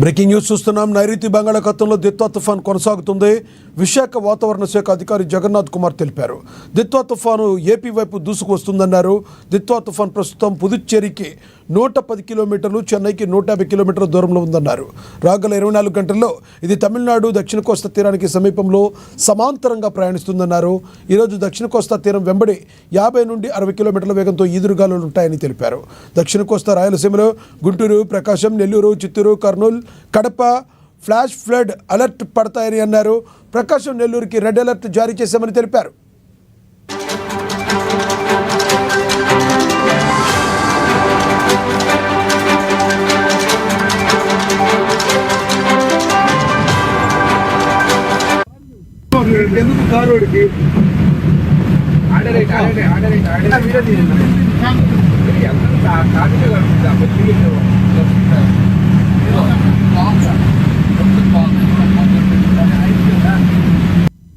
Breaking news చూస్తున్నాం. నైరుతి బంగాళాఖాతంలో దిత్వా తుఫాన్ కొనసాగుతుంది. విశాఖ వాతావరణ శాఖ అధికారి జగన్నాథ్ కుమార్ తెలిపారు. దిత్వా తుఫాను ఏపీ వైపు దూసుకు వస్తుందన్నారు. దిత్వా తుఫాన్ ప్రస్తుతం పుదుచ్చేరికి 110 కిలోమీటర్లు, చెన్నైకి 150 కిలోమీటర్ల దూరంలో ఉందన్నారు. రాగల 24 గంటల్లో ఇది తమిళనాడు దక్షిణ కోస్తా తీరానికి సమీపంలో సమాంతరంగా ప్రయాణిస్తుందన్నారు. ఈరోజు దక్షిణ కోస్తా తీరం వెంబడి 50 నుండి 60 కిలోమీటర్ల వేగంతో ఈదురుగాలులు ఉంటాయని తెలిపారు. దక్షిణ కోస్తా రాయలసీమలో Guntur, Prakasam, Nellore, Chittoor, Kurnool, Kadapa flash flood alert పడతాయని అన్నారు. ప్రకాశం, నెల్లూరుకి రెడ్ అలర్ట్ జారీ చేశామని తెలిపారు. ఎందుకు కారోడికి ఆర్డర్